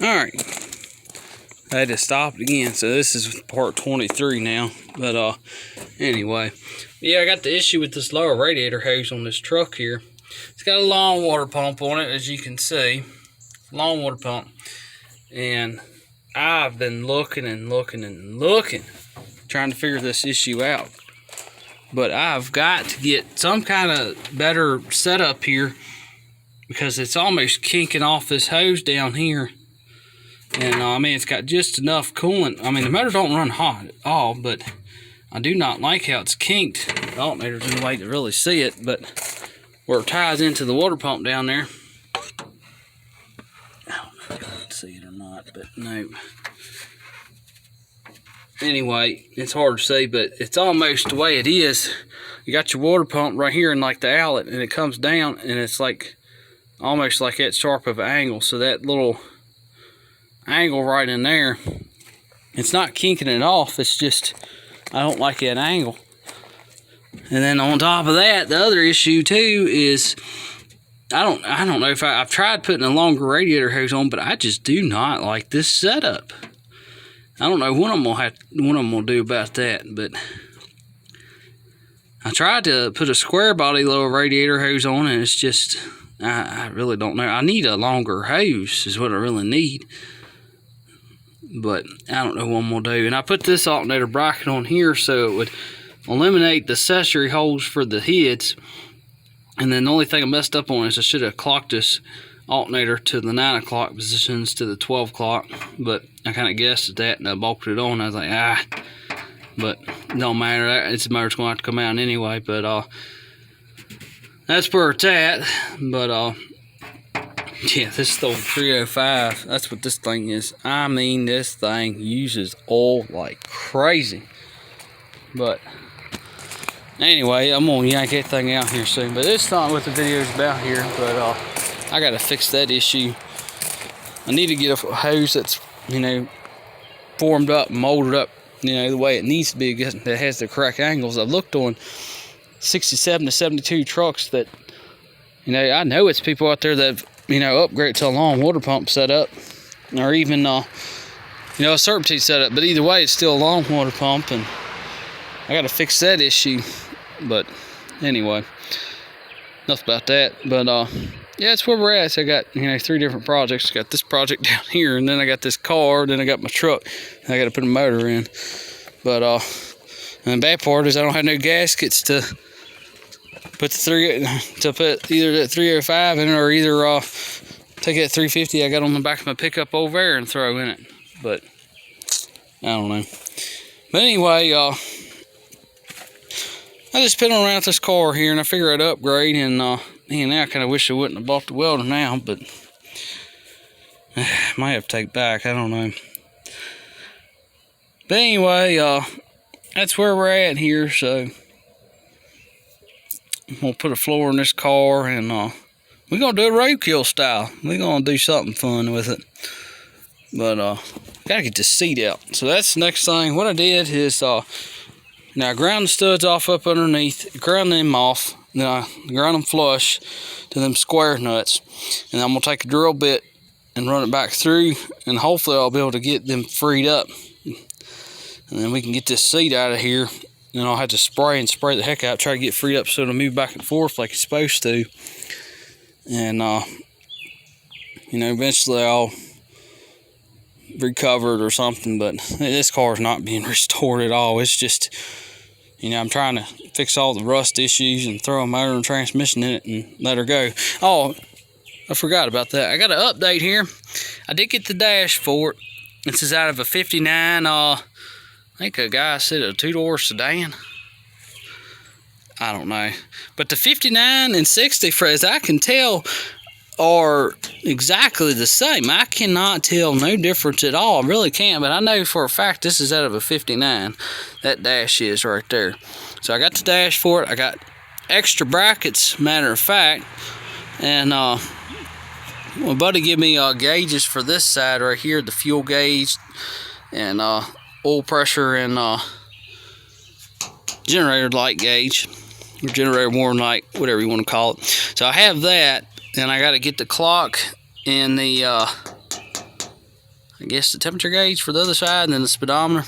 Alright, I had to stop it again, so this is part 23 now. But anyway, yeah, I got the issue with this lower radiator hose on this truck here. It's got a long water pump on it, as you can see. Long water pump. And I've been looking, trying to figure this issue out. But I've got to get some kind of better setup here, because it's almost kinking off this hose down here. And I mean, it's got just enough coolant. I mean, the motor don't run hot at all, but I do not like how it's kinked. The alternator's in the way to really see it, but where it ties into the water pump down there. I don't know if you can see it or not, but no. Anyway, it's hard to see, but it's almost the way it is. You got your water pump right here in like the outlet, and it comes down, and it's like almost like that sharp of an angle. So that little angle right in there, it's not kinking it off, it's just I don't like that angle. And then on top of that, the other issue too is I don't know if I've tried putting a longer radiator hose on, but I just do not like this setup. I don't know what I'm gonna do about that, but I tried to put a square body lower radiator hose on, and it's just I really don't know. I need a longer hose is what I really need. But I don't know what I'm going to do. And I put this alternator bracket on here so it would eliminate the accessory holes for the heads. And then the only thing I messed up on is I should have clocked this alternator to the 9 o'clock positions to the 12 o'clock. But I kind of guessed at that and I bolted it on. I was like, But it don't matter. It's the motor's going to have to come out anyway. But that's where it's at. But yeah, this is the 305. That's what this thing is. I mean, this thing uses oil like crazy. But anyway, I'm gonna yank that thing out here soon. But it's not what the video's about here. But I gotta fix that issue. I need to get a hose that's, you know, formed up, molded up, you know, the way it needs to be, that has the correct angles. I've looked on 67 to 72 trucks that, you know, I know it's people out there that, you know, upgrade to a long water pump setup, or even, you know, a serpentine setup. But either way, it's still a long water pump, and I got to fix that issue. But anyway, enough about that. But yeah, that's where we're at. So I got, you know, 3 different projects. Got this project down here, and then I got this car, then I got my truck. And I got to put a motor in. But and the bad part is I don't have no gaskets to put either that 305 in, or either take that 350 I got on the back of my pickup over there and throw in it. But I don't know. But anyway, I just been around with this car here, and I figured I'd upgrade. And now I kind of wish I wouldn't have bought the welder now, but might have to take back. I don't know. But anyway, that's where we're at here. So I'm going to put a floor in this car, and we're going to do a roadkill style. We're going to do something fun with it. But got to get this seat out. So that's the next thing. What I did is, now I ground the studs off up underneath, ground them off, then I ground them flush to them square nuts. And I'm going to take a drill bit and run it back through, and hopefully I'll be able to get them freed up. And then we can get this seat out of here. And I'll have to spray the heck out, try to get freed up so it'll move back and forth like it's supposed to. And, you know, eventually I'll recover it or something. But this car's not being restored at all. It's just, you know, I'm trying to fix all the rust issues and throw a motor and transmission in it and let her go. Oh, I forgot about that. I got an update here. I did get the dash for it. This is out of a 59, I think a guy said a 2-door sedan. I don't know. But the 59 and 60, as I can tell, are exactly the same. I cannot tell no difference at all. I really can't. But I know for a fact this is out of a 59. That dash is right there. So I got the dash for it. I got extra brackets, matter of fact. And my buddy gave me gauges for this side right here. The fuel gauge and oil pressure and generator light gauge, or generator warning light, whatever you want to call it. So I have that, and I got to get the clock and the I guess the temperature gauge for the other side, and then the speedometer.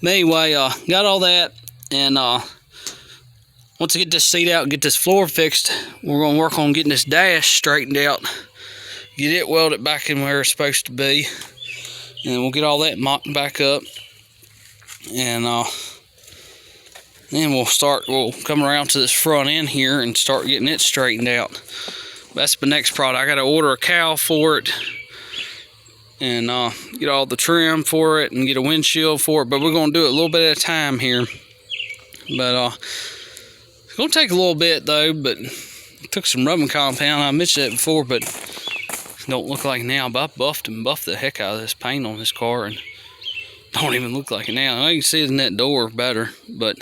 But anyway, got all that, and once I get this seat out and get this floor fixed, we're going to work on getting this dash straightened out, get it welded back in where it's supposed to be, and we'll get all that mocked back up, and then we'll come around to this front end here and start getting it straightened out. That's the next product. I got to order a cowl for it, and get all the trim for it, and get a windshield for it. But we're going to do it a little bit at a time here. But it's going to take a little bit though. But it took some rubbing compound. I mentioned that before, but it don't look like it now. But I buffed the heck out of this paint on this car, and don't even look like it now. I can see it in that door better, but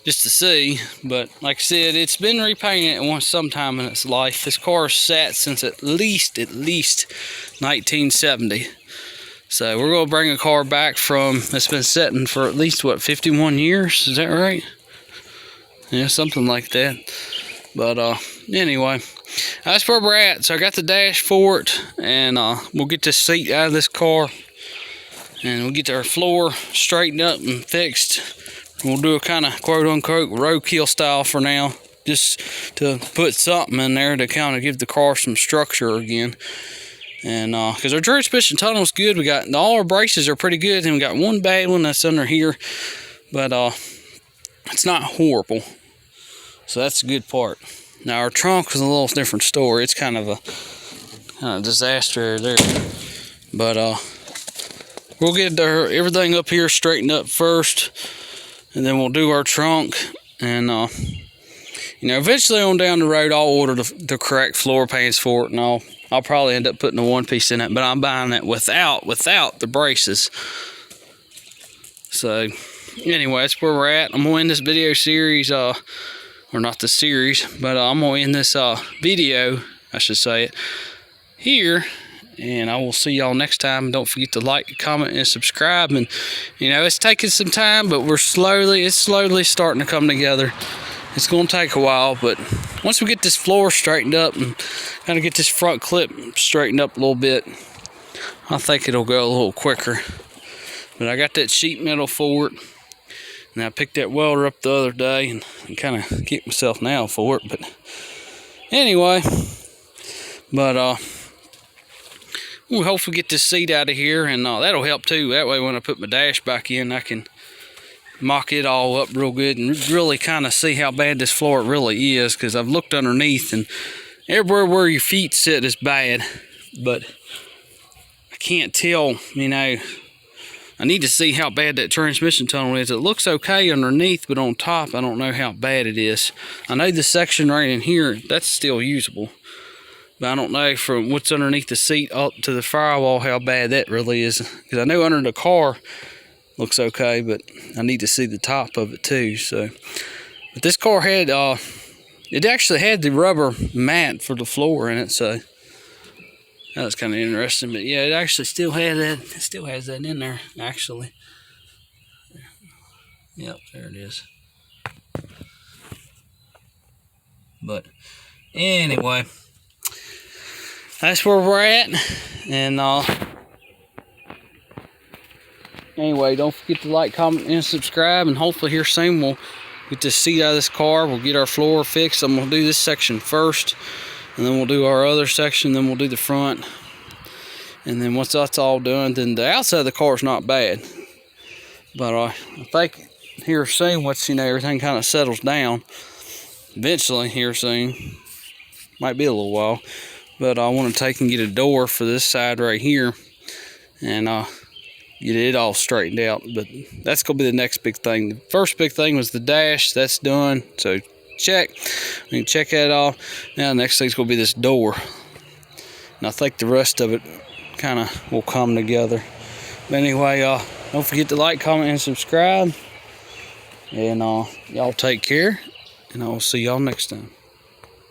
just to see. But like I said, it's been repainted once sometime in its life. This car sat since at least 1970. So we're going to bring a car back from, it's been sitting for at least, what, 51 years? Is that right? Yeah, something like that. But anyway, that's where we're at. So I got the dash for it, and we'll get this seat out of this car, and we'll get our floor straightened up and fixed. We'll do a kind of quote-unquote roadkill style for now, just to put something in there to kind of give the car some structure again. And because our transmission tunnel's good, we got all our braces are pretty good, and we got one bad one that's under here, but it's not horrible. So that's a good part. Now our trunk is a little different story. It's kind of a disaster there, but we'll get everything up here straightened up first, and then we'll do our trunk, and you know, eventually on down the road I'll order the correct floor pans for it, and I'll probably end up putting a one piece in it, but I'm buying it without the braces. So anyway, that's where we're at. I'm gonna end this video series, or not the series, but I'm gonna end this video, I should say it, here. And I will see y'all next time. Don't forget to like, comment, and subscribe. And you know, it's taking some time, but it's slowly starting to come together. It's going to take a while, but once we get this floor straightened up and kind of get this front clip straightened up a little bit, I think it'll go a little quicker. But I got that sheet metal for it, and I picked that welder up the other day and kind of kicked myself now for it. But anyway, we'll hopefully get this seat out of here, and that'll help too. That way when I put my dash back in, I can mock it all up real good and really kind of see how bad this floor really is, because I've looked underneath, and everywhere where your feet sit is bad, but I can't tell, you know. I need to see how bad that transmission tunnel is. It looks okay underneath, but on top I don't know how bad it is. I know the section right in here, that's still usable. But I don't know from what's underneath the seat up to the firewall how bad that really is. Because I know under the car looks okay, but I need to see the top of it too. So, but this car had, it actually had the rubber mat for the floor in it. So that was kind of interesting. But yeah, it actually still had that. It still has that in there actually. Yep, there it is. But anyway, that's where we're at, and anyway, don't forget to like, comment, and subscribe, and hopefully here soon we'll get this seat out of this car. We'll get our floor fixed. I'm going to do this section first, and then we'll do our other section, then we'll do the front, and then once that's all done, then the outside of the car is not bad. But I think here soon, once, you know, everything kind of settles down, eventually here soon, might be a little while, but I want to take and get a door for this side right here, and get it all straightened out. But that's going to be the next big thing. The first big thing was the dash. That's done. So check. We can check that off. Now the next thing's going to be this door. And I think the rest of it kind of will come together. But anyway, don't forget to like, comment, and subscribe. And y'all take care. And I'll see y'all next time.